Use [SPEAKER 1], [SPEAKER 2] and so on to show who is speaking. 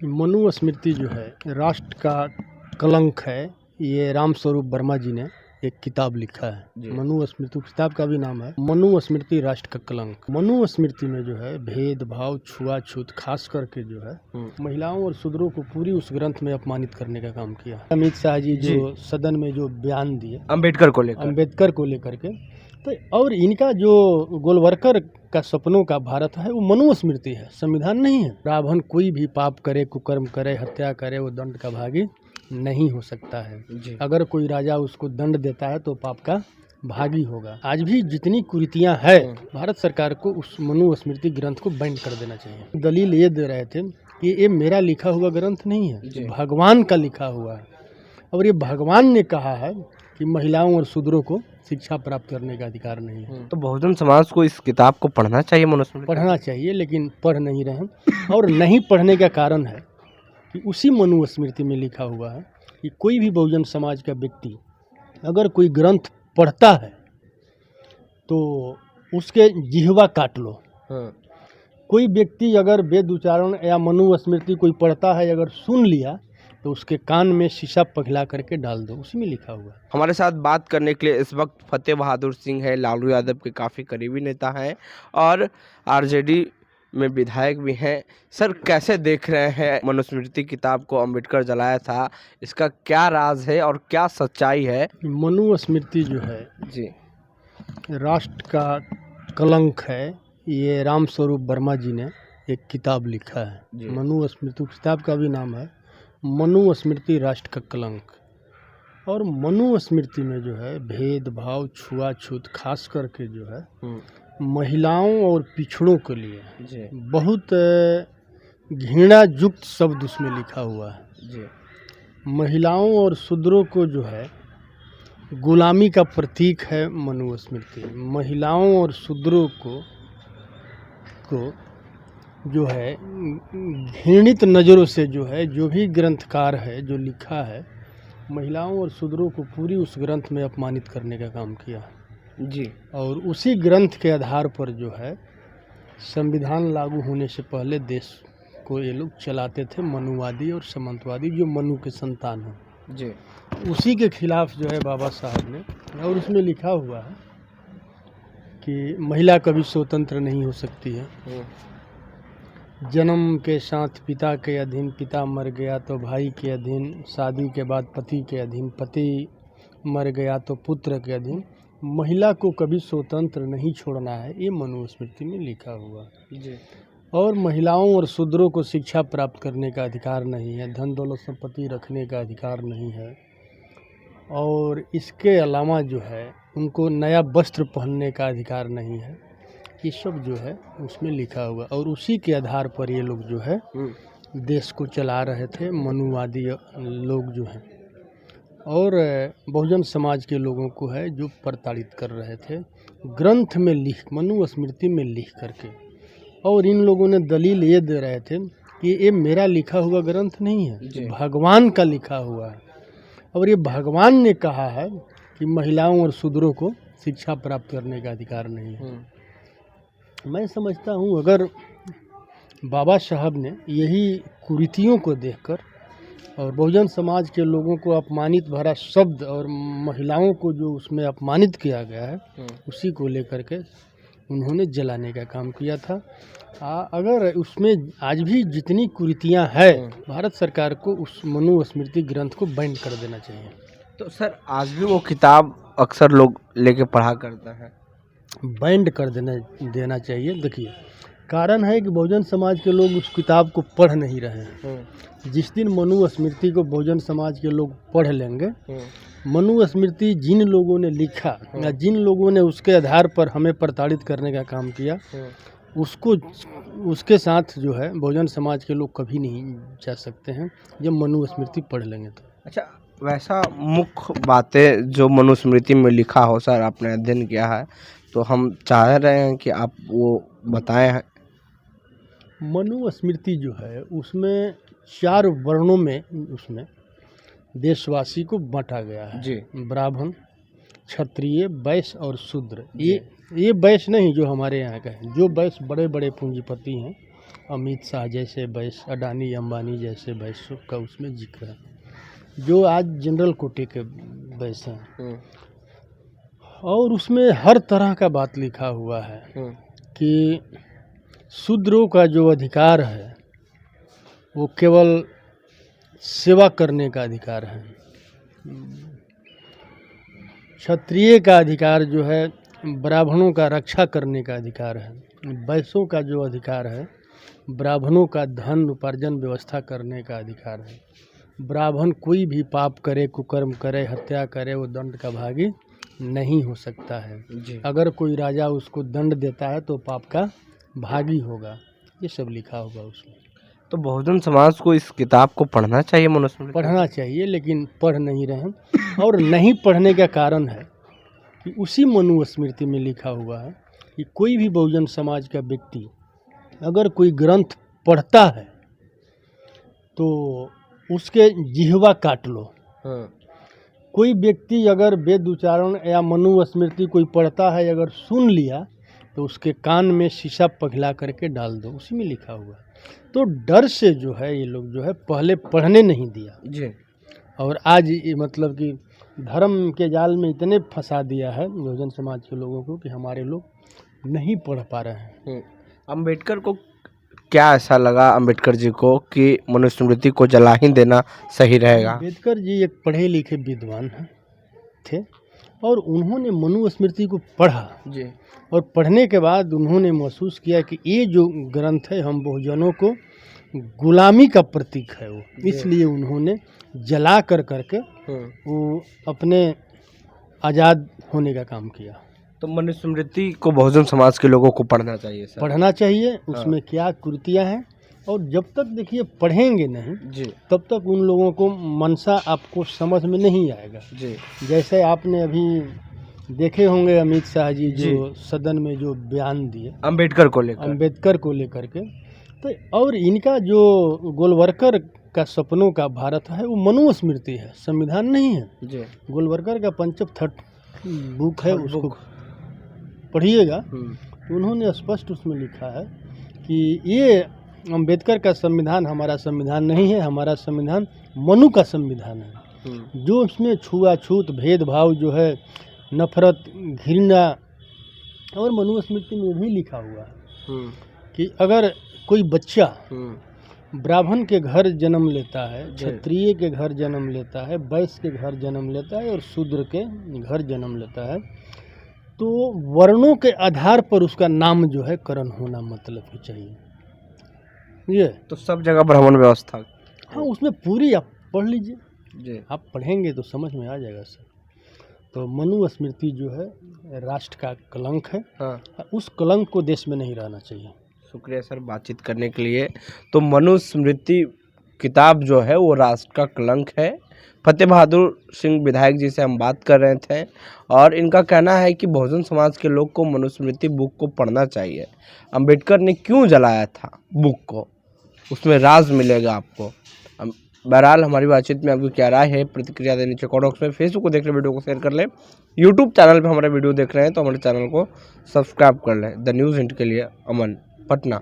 [SPEAKER 1] मनुस्मृति जो है राष्ट्र का कलंक है। ये रामस्वरूप वर्मा जी ने एक किताब लिखा है। मनुस्मृति किताब का भी नाम है मनुस्मृति राष्ट्र का कलंक। मनुस्मृति में जो है भेदभाव, छुआछूत, खास करके जो है महिलाओं और शूद्रों को पूरी उस ग्रंथ में अपमानित करने का काम किया। अमित शाह जी जो सदन में जो बयान दिए अम्बेडकर को लेकर के, तो और इनका जो गोलवरकर का सपनों का भारत है वो मनुस्मृति है, संविधान नहीं है। रावण कोई भी पाप करे, कुकर्म करे, हत्या करे, वो दंड का भागी नहीं हो सकता है। अगर कोई राजा उसको दंड देता है तो पाप का भागी होगा। आज भी जितनी कुरीतियां है, भारत सरकार को उस मनुस्मृति ग्रंथ को बैन कर देना चाहिए। दलील ये दे रहे थे कि ये मेरा लिखा हुआ ग्रंथ नहीं है, भगवान का लिखा हुआ है, और ये भगवान ने कहा है कि महिलाओं और शूद्रों को शिक्षा प्राप्त करने का अधिकार नहीं है।
[SPEAKER 2] तो बहुजन समाज को इस किताब को पढ़ना चाहिए, मनुस्मृति
[SPEAKER 1] पढ़ना चाहिए, लेकिन पढ़ नहीं रहे। और नहीं पढ़ने का कारण है कि उसी मनुस्मृति में लिखा हुआ है कि कोई भी बहुजन समाज का व्यक्ति अगर कोई ग्रंथ पढ़ता है तो उसके जिह्वा काट लो। कोई व्यक्ति अगर वेद उच्चारण या मनुस्मृति कोई पढ़ता है, अगर सुन लिया तो उसके कान में शीशा पिघला करके डाल दो, उसी में लिखा हुआ है।
[SPEAKER 2] हमारे साथ बात करने के लिए इस वक्त फतेह बहादुर सिंह है, लालू यादव के काफ़ी करीबी नेता हैं और आरजेडी में विधायक भी हैं। सर, कैसे देख रहे हैं मनुस्मृति किताब को? अम्बेडकर जलाया था, इसका क्या राज है और क्या सच्चाई है?
[SPEAKER 1] मनुस्मृति जो है
[SPEAKER 2] जी
[SPEAKER 1] राष्ट्र का कलंक है। ये रामस्वरूप वर्मा जी ने एक किताब लिखा है। मनुस्मृति किताब का भी नाम है मनुस्मृति राष्ट्र का कलंक। और मनुस्मृति में जो है भेदभाव, छुआछूत, खास करके जो है महिलाओं और पिछड़ों के लिए बहुत घृणा युक्त शब्द उसमें लिखा हुआ है। महिलाओं और शूद्रों को जो है गुलामी का प्रतीक है मनुस्मृति। महिलाओं और शूद्रों को जो है घृणित नज़रों से जो है, जो भी ग्रंथकार है जो लिखा है, महिलाओं और शूद्रों को पूरी उस ग्रंथ में अपमानित करने का काम किया जी। और उसी ग्रंथ के आधार पर जो है संविधान लागू होने से पहले देश को ये लोग चलाते थे, मनुवादी और सामंतवादी, जो मनु के संतान हैं जी। उसी के खिलाफ जो है बाबा साहब ने, और उसमें लिखा हुआ है कि महिला कभी स्वतंत्र नहीं हो सकती है। जन्म के साथ पिता के अधीन, पिता मर गया तो भाई के अधीन, शादी के बाद पति के अधीन, पति मर गया तो पुत्र के अधीन। महिला को कभी स्वतंत्र नहीं छोड़ना है, ये मनुस्मृति में लिखा हुआ है। और महिलाओं और शूद्रों को शिक्षा प्राप्त करने का अधिकार नहीं है, धन दौलत संपत्ति रखने का अधिकार नहीं है, और इसके अलावा जो है उनको नया वस्त्र पहनने का अधिकार नहीं है। ये सब जो है उसमें लिखा हुआ, और उसी के आधार पर ये लोग जो है देश को चला रहे थे, मनुवादी लोग जो हैं। और बहुजन समाज के लोगों को है जो प्रताड़ित कर रहे थे ग्रंथ में लिख, मनुस्मृति में लिख करके। और इन लोगों ने दलील ये दे रहे थे कि ये मेरा लिखा हुआ ग्रंथ नहीं है, भगवान का लिखा हुआ है, और ये भगवान ने कहा है कि महिलाओं और शूद्रों को शिक्षा प्राप्त करने का अधिकार नहीं है। मैं समझता हूँ अगर बाबा साहब ने यही कुरीतियों को देखकर और बहुजन समाज के लोगों को अपमानित भरा शब्द और महिलाओं को जो उसमें अपमानित किया गया है, उसी को लेकर के उन्होंने जलाने का काम किया था। अगर उसमें आज भी जितनी कुरीतियां है, भारत सरकार को उस मनुस्मृति ग्रंथ को बैन कर देना चाहिए।
[SPEAKER 2] तो सर, आज भी वो किताब अक्सर लोग लेके पढ़ा करता है,
[SPEAKER 1] बैंड कर देना चाहिए। देखिए, कारण है कि बहुजन समाज के लोग उस किताब को पढ़ नहीं रहे हैं। जिस दिन मनुस्मृति को बहुजन समाज के लोग पढ़ लेंगे, मनुस्मृति जिन लोगों ने लिखा या जिन लोगों ने उसके आधार पर हमें प्रताड़ित करने का काम किया, उसके साथ जो है बहुजन समाज के लोग कभी नहीं जा सकते हैं जब मनुस्मृति पढ़ लेंगे तो।
[SPEAKER 2] अच्छा, वैसा मुख्य बातें जो मनुस्मृति में लिखा हो, सर आपने अध्ययन किया है, तो हम चाह रहे हैं कि आप वो बताएं।
[SPEAKER 1] मनुस्मृति जो है उसमें 4 वर्णों में उसमें देशवासी को बांटा गया है जी। ब्राह्मण, क्षत्रिय, वैश्य और शूद्र। ये वैश्य नहीं जो हमारे यहाँ का है, जो वैश्य बड़े बड़े पूंजीपति हैं अमित शाह जैसे वैश्य, अडानी अंबानी जैसे वैश्यों का उसमें जिक्र है, जो आज जनरल कोटे के वैश्य हैं। और उसमें हर तरह का बात लिखा हुआ है कि शूद्रों का जो अधिकार है वो केवल सेवा करने का अधिकार है, क्षत्रिय का अधिकार जो है ब्राह्मणों का रक्षा करने का अधिकार है, वैश्यों का जो अधिकार है ब्राह्मणों का धन उपार्जन व्यवस्था करने का अधिकार है। ब्राह्मण कोई भी पाप करे, कुकर्म करे, हत्या करे, वो दंड का भागी नहीं हो सकता है। अगर कोई राजा उसको दंड देता है तो पाप का भागी होगा। ये सब लिखा होगा उसमें।
[SPEAKER 2] तो बहुजन समाज को इस किताब को पढ़ना चाहिए मनुस्मृति?
[SPEAKER 1] पढ़ना चाहिए, लेकिन पढ़ नहीं रहे हैं। और नहीं पढ़ने का कारण है कि उसी मनुस्मृति में लिखा हुआ है कि कोई भी बहुजन समाज का व्यक्ति अगर कोई ग्रंथ पढ़ता है तो उसके जिह्वा काट लो। कोई व्यक्ति अगर वेद उच्चारण या मनुस्मृति कोई पढ़ता है, अगर सुन लिया तो उसके कान में शीशा पिघला करके डाल दो, उसी में लिखा हुआ है। तो डर से जो है ये लोग जो है पहले पढ़ने नहीं दिया
[SPEAKER 2] जी।
[SPEAKER 1] और आज ये मतलब कि धर्म के जाल में इतने फंसा दिया है बहुजन समाज के लोगों को कि हमारे लोग नहीं पढ़ पा रहे हैं।
[SPEAKER 2] अंबेडकर को क्या ऐसा लगा अंबेडकर जी को कि मनुस्मृति को जला ही देना सही रहेगा?
[SPEAKER 1] अंबेडकर जी एक पढ़े लिखे विद्वान थे और उन्होंने मनुस्मृति को पढ़ा
[SPEAKER 2] जी।
[SPEAKER 1] और पढ़ने के बाद उन्होंने महसूस किया कि ये जो ग्रंथ है हम बहुजनों को गुलामी का प्रतीक है वो, इसलिए उन्होंने जला कर करके वो अपने आज़ाद होने का काम किया।
[SPEAKER 2] तो मनुस्मृति को बहुजन समाज के लोगों को पढ़ना चाहिए सर?
[SPEAKER 1] पढ़ना चाहिए। उसमें क्या कृतियाँ हैं, और जब तक देखिए पढ़ेंगे नहीं
[SPEAKER 2] जी
[SPEAKER 1] तब तक उन लोगों को मनसा आपको समझ में नहीं आएगा।
[SPEAKER 2] जी।
[SPEAKER 1] जैसे आपने अभी देखे होंगे अमित शाह जी जो सदन में जो बयान दिए
[SPEAKER 2] अंबेडकर को लेकर
[SPEAKER 1] के, तो और इनका जो गोलवरकर का सपनों का भारत है वो मनुस्मृति है, संविधान नहीं है
[SPEAKER 2] जी।
[SPEAKER 1] गोलवरकर का पंचम थर्ड बुक है, उसको पढ़िएगा। तो उन्होंने स्पष्ट उसमें लिखा है कि ये अंबेडकर का संविधान हमारा संविधान नहीं है, हमारा संविधान मनु का संविधान है। जो उसमें छुआछूत भेदभाव जो है, नफरत, घृणा, और मनुस्मृति में भी लिखा हुआ है कि अगर कोई बच्चा ब्राह्मण के घर जन्म लेता है, क्षत्रिय के घर जन्म लेता है, वैश्य के घर जन्म लेता है और शूद्र के घर जन्म लेता है, तो वर्णों के आधार पर उसका नाम जो है करण होना मतलब ही चाहिए। ये
[SPEAKER 2] तो सब जगह ब्राह्मण व्यवस्था?
[SPEAKER 1] हाँ, उसमें पूरी आप पढ़ लीजिए
[SPEAKER 2] जी।
[SPEAKER 1] आप पढ़ेंगे तो समझ में आ जाएगा सर। तो मनुस्मृति जो है राष्ट्र का कलंक है। हाँ। उस कलंक को देश में नहीं रहना चाहिए।
[SPEAKER 2] शुक्रिया सर बातचीत करने के लिए। तो मनुस्मृति किताब जो है वो राष्ट्र का कलंक है। फतेह बहादुर सिंह विधायक जी से हम बात कर रहे थे और इनका कहना है कि बहुजन समाज के लोग को मनुस्मृति बुक को पढ़ना चाहिए। अंबेडकर ने क्यों जलाया था बुक को, उसमें राज मिलेगा आपको। बहरहाल हमारी बातचीत में आपकी क्या राय है, प्रतिक्रिया देने नीचे कमेंट बॉक्स में। फेसबुक को देख रहे वीडियो को शेयर कर लें, यूट्यूब चैनल पे हमारा वीडियो देख रहे हैं तो हमारे चैनल को सब्सक्राइब कर लें। द न्यूज़ हिंट के लिए अमन, पटना।